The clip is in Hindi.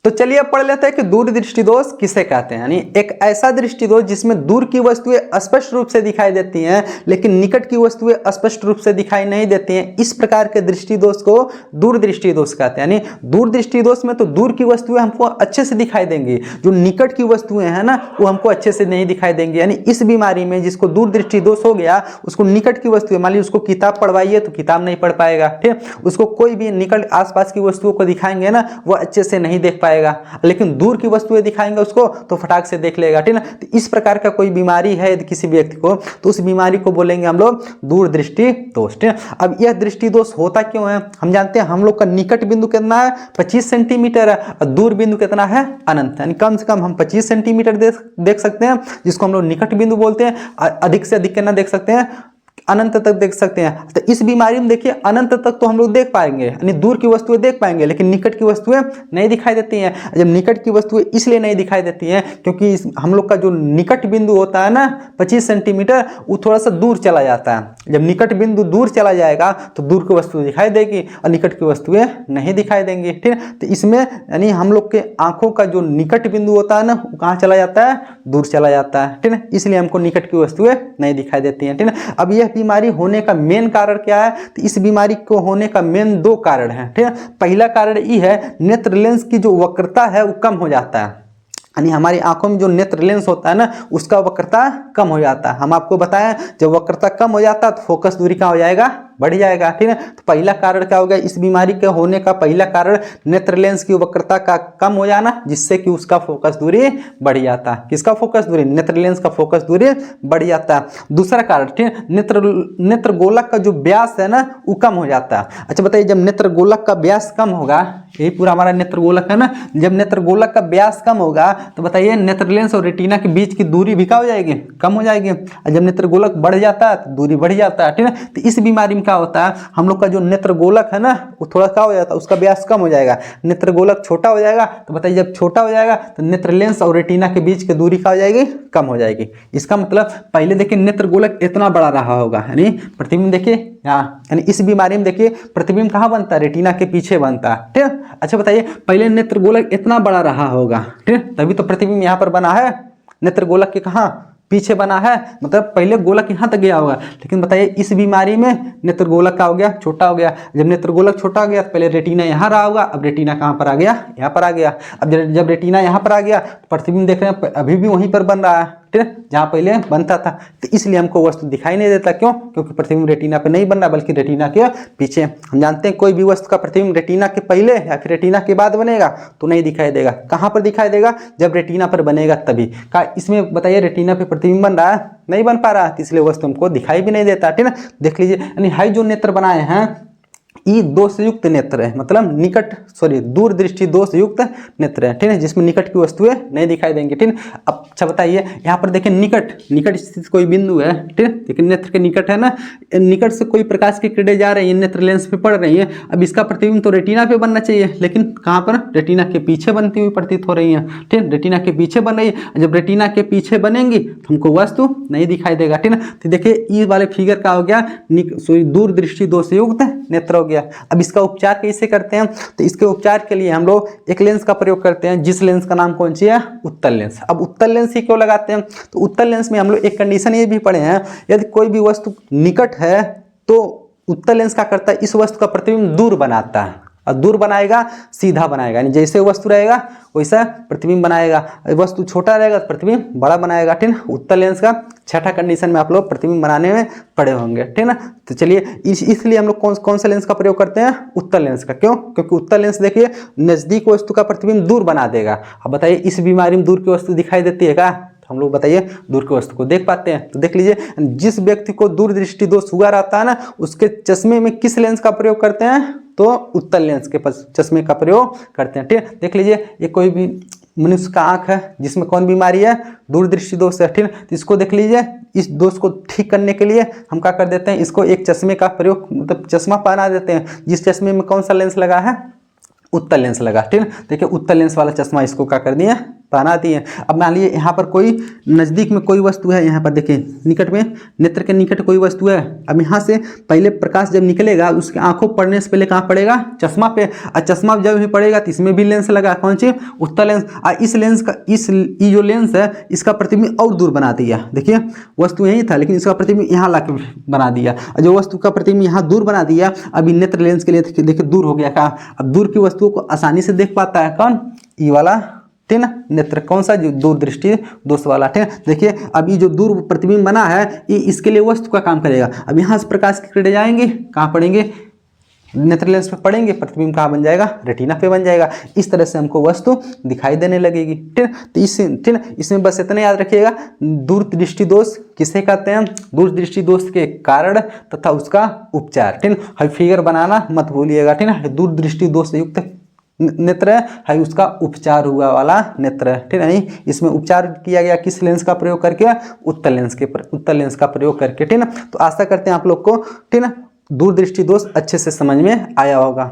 तो चलिए अब पढ़ लेते हैं कि दूर दृष्टि दोष किसे कहते हैं। यानी एक ऐसा दृष्टि दोष जिसमें दूर की वस्तुएं स्पष्ट रूप से दिखाई देती हैं लेकिन निकट की वस्तुएं स्पष्ट रूप से दिखाई नहीं देती हैं, इस प्रकार के दृष्टि दोष को दूर दृष्टि दोष कहते हैं। यानी दूर दृष्टि दोष में तो दूर की वस्तुएं हमको अच्छे से दिखाई देंगी, जो निकट की वस्तुएं हैं ना वो हमको अच्छे से नहीं दिखाई देंगी। यानी इस बीमारी में जिसको दूर दृष्टि दोष हो गया उसको निकट की वस्तुएं, मान लीजिए उसको किताब पढ़वाइए तो किताब नहीं पढ़ पाएगा, ठीक, उसको कोई भी निकट आसपास की वस्तुओं को दिखाएंगे ना वो अच्छे से नहीं देख पाएगा, लेकिन दूर की वस्तुएं दिखाएंगे उसको तो फटाक से देख लेगा, ठीक ना। तो इस प्रकार का कोई बीमारी है यदि किसी व्यक्ति को तो उस बीमारी को बोलेंगे हम लोग दूर दृष्टि दोष, ठीक। अब यह दृष्टि दोष होता क्यों है, हम जानते हैं हम लोग का निकट बिंदु कितना है 25 सेंटीमीटर है और दूर बिंदु कितना है अनंत, यानी कम से कम हम 25 सेंटीमीटर देख सकते हैं जिसको हम लोग निकट बिंदु बोलते हैं, अधिक से अधिक कितना देख सकते हैं, अनंत तक देख सकते हैं। तो इस बीमारी में देखिए अनंत तक तो हम लोग देख पाएंगे, यानी दूर की वस्तुएं देख पाएंगे लेकिन निकट की वस्तुएं नहीं दिखाई देती हैं। जब निकट की वस्तुएं इसलिए नहीं दिखाई देती हैं क्योंकि हम लोग का जो निकट बिंदु होता है ना 25 सेंटीमीटर वो थोड़ा सा दूर चला जाता है। जब निकट बिंदु दूर चला जाएगा तो दूर की वस्तु दिखाई देगी और निकट की वस्तुएं नहीं दिखाई देंगी, ठीक। तो इसमें यानी हम लोग के आंखों का जो निकट बिंदु होता है ना वो कहाँ चला जाता है, दूर चला जाता है, ठीक है। इसलिए हमको निकट की वस्तुएं नहीं दिखाई देती हैं, ठीक है। अब यह बीमारी होने का मेन कारण क्या है, तो इस बीमारी को होने का मेन 2 कारण है, ठीक है। पहला कारण ये है नेत्र लेंस की जो वक्रता है वो कम हो जाता है, यानी हमारी आंखों में जो नेत्र लेंस होता है ना उसका वक्रता कम हो जाता है। हम आपको बताएं जब वक्रता कम हो जाता है तो फोकस दूरी का हो जाएगा, बढ़ जाएगा, ठीक है। तो पहला कारण क्या हो गया, इस बीमारी के होने का पहला कारण नेत्र लेंस की वक्रता का कम हो जाना जिससे कि उसका फोकस दूरी बढ़ जाता है। किसका फोकस दूरी, नेत्र लेंस का फोकस दूरी बढ़ जाता है। दूसरा कारण, ठीक है, नेत्र गोलक का जो व्यास है ना वो कम हो जाता है। अच्छा बताइए जब नेत्र गोलक का व्यास कम होगा, यही पूरा हमारा नेत्र गोलक है ना, जब नेत्र गोलक का व्यास कम होगा तो बताइए नेत्र लेंस और रेटिना के बीच की दूरी भी क्या हो जाएगी, कम हो जाएगी। और जब नेत्र गोलक बढ़ जाता है तो दूरी बढ़ जाता है, ठीक है। तो इस बीमारी में क्या होता है, हम लोग का जो नेत्र गोलक है ना वो थोड़ा क्या हो जाता है, उसका व्यास कम हो जाएगा, नेत्र गोलक छोटा हो जाएगा। तो बताइए जब छोटा हो जाएगा तो नेत्र लेंस और रेटिना के बीच की दूरी क्या हो जाएगी, कम हो जाएगी। इसका मतलब पहले देखिए नेत्र गोलक इतना बड़ा रहा होगा, यानी प्रतिबिंब देखिए यहाँ, यानी इस बीमारी में देखिए प्रतिबिंब कहाँ बनता है, रेटिना के पीछे बनता है, ठीक है। अच्छा बताइए पहले नेत्र गोलक इतना बड़ा रहा होगा, ठीक है, तभी तो प्रतिबिंब यहाँ पर बना है, नेत्र गोलक के कहाँ पीछे बना है, मतलब पहले गोलक यहाँ तक गया होगा। लेकिन बताइए इस बीमारी में नेत्र गोलक का हो गया, छोटा हो गया। जब नेत्र गोलक छोटा हो गया तो पहले रेटिना यहाँ रहा होगा, अब रेटिना कहाँ पर आ गया, यहाँ पर आ गया। अब जब रेटिना यहाँ पर आ गया तो प्रतिबिंब देख रहे हैं अभी भी वहीं पर बन रहा है, ठीक है, जहाँ पहले बनता था। तो इसलिए हमको वस्तु दिखाई नहीं देता, क्यों, क्योंकि प्रतिबिंब रेटिना पे नहीं बन रहा बल्कि रेटिना के पीछे। हम जानते हैं कोई भी वस्तु का प्रतिबिंब रेटिना के पहले या फिर रेटिना के बाद बनेगा तो नहीं दिखाई देगा। कहाँ पर दिखाई देगा, जब रेटिना पर बनेगा तभी। का इसमें बताइए रेटिना पे प्रतिबिंब बन रहा है, नहीं बन पा रहा, इसलिए वस्तु हमको दिखाई भी नहीं देता, ठीक है। देख लीजिए यानी हाई जो नेत्र बनाए हैं ये दोष युक्त नेत्र है, मतलब दूर दृष्टि दोष युक्त नेत्र है, ठीक है, जिसमें निकट की वस्तुएं नहीं दिखाई देंगी, ठीक है। अब अच्छा बताइए यहाँ पर देखें निकट स्थित कोई बिंदु है, ठीक है, लेकिन नेत्र के निकट है ना, निकट से कोई प्रकाश की किरणें जा रही है, नेत्र लेंस पे पड़ रही है। अब इसका प्रतिबिंब तो रेटिना पे बनना चाहिए, लेकिन कहाँ पर, रेटिना के पीछे बनती हुई प्रतीत हो रही है, ठीक है, रेटिना के पीछे बन रही है। जब रेटिना के पीछे बनेंगी तो हमको वस्तु नहीं दिखाई देगा, ठीक है। तो देखिए ये वाले फिगर का हो गया दूर दृष्टि दोष युक्त नेत्र हो गया। अब इसका उपचार कैसे करते हैं, तो इसके उपचार के लिए हम लोग एक लेंस का प्रयोग करते हैं, जिस लेंस का नाम कौन सी है, उत्तल लेंस। अब उत्तल लेंस ही क्यों लगाते हैं, तो उत्तल लेंस में हम लोग एक कंडीशन ये भी पढ़े हैं, यदि कोई भी वस्तु निकट है तो उत्तल लेंस क्या करता है, इस वस्तु का प्रतिबिंब दूर बनाता है, और दूर बनाएगा सीधा बनाएगा, यानी जैसे वस्तु रहेगा वैसा प्रतिबिंब बनाएगा। वस्तु छोटा रहेगा तो प्रतिबिंब बड़ा बनाएगा, ठीक है। उत्तल लेंस का छठा कंडीशन में आप लोग प्रतिबिंब बनाने में पड़े होंगे, ठीक है ना। तो चलिए इसलिए हम लोग कौन सा लेंस का प्रयोग करते हैं, उत्तल लेंस का। क्यों, क्योंकि उत्तल लेंस देखिए नजदीक वस्तु का प्रतिबिंब दूर बना देगा। अब बताइए इस बीमारी में दूर की वस्तु दिखाई देती है क्या, हम लोग बताइए दूर की वस्तु को देख पाते हैं। तो देख लीजिए जिस व्यक्ति को दूर दृष्टि दोष हुआ रहता है ना उसके चश्मे में किस लेंस का प्रयोग करते हैं, तो उत्तल लेंस के चश्मे का प्रयोग करते हैं, ठीक है। देख लीजिए ये कोई भी मनुष्य का आंख है जिसमें कौन बीमारी है, दूर दृष्टि दोष है, ठीक है। तो इसको देख लीजिए, इस दोष को ठीक करने के लिए हम क्या कर देते हैं, इसको एक चश्मे का प्रयोग मतलब चश्मा पहना देते हैं, जिस चश्मे में कौन सा लेंस लगा है, उत्तल लेंस लगा, ठीक है। देखिए उत्तल लेंस वाला चश्मा इसको क्या कर दिए, बनाती है। अब मान लीजिए यहाँ पर कोई नज़दीक में कोई वस्तु है, यहाँ पर देखिए निकट में, नेत्र के निकट कोई वस्तु है। अब यहाँ से पहले प्रकाश जब निकलेगा उसके आंखों पड़ने से पहले कहाँ पड़ेगा, चश्मा पे, और चश्मा जब भी पड़ेगा तो इसमें भी लेंस लगा, कौन सी, उत्तल लेंस। और इस लेंस का ये जो लेंस है इसका प्रतिबिंब और दूर बना दिया। देखिए वस्तु यही था लेकिन इसका प्रतिबिंब यहाँ ला बना दिया, और जो वस्तु का प्रतिबिंब यहाँ दूर बना दिया, अभी नेत्र लेंस के लिए देखिए दूर हो गया का। अब दूर की वस्तुओं को आसानी से देख पाता है कौन, ये वाला, ठीक ना, नेत्र, कौन सा, जो दूरदृष्टि दोष वाला, ठीक है। देखिए अब ये जो दूर प्रतिबिंब बना है ये इसके लिए वस्तु का काम करेगा। अब यहाँ से प्रकाश की किरणें जाएंगे, कहाँ पड़ेंगे, नेत्र लेंस पे पड़ेंगे, प्रतिबिंब कहाँ बन जाएगा, रेटिना पे बन जाएगा। इस तरह से हमको वस्तु दिखाई देने लगेगी, ठीक है। तो इसमें बस इतना याद रखिएगा, दूरदृष्टि दोष किसे कहते हैं, दूरदृष्टि दोष के कारण तथा उसका उपचार, ठीक है। फिगर बनाना मत भूलिएगा, ठीक है। दूरदृष्टि दोष से युक्त नेत्र है, उसका उपचार हुआ वाला नेत्र, ठीक है। नहीं, इसमें उपचार किया गया किस लेंस का प्रयोग करके, उत्तल लेंस का प्रयोग करके, ठीक है। तो आशा करते हैं आप लोग को, ठीक है, दूरदृष्टि दोष अच्छे से समझ में आया होगा।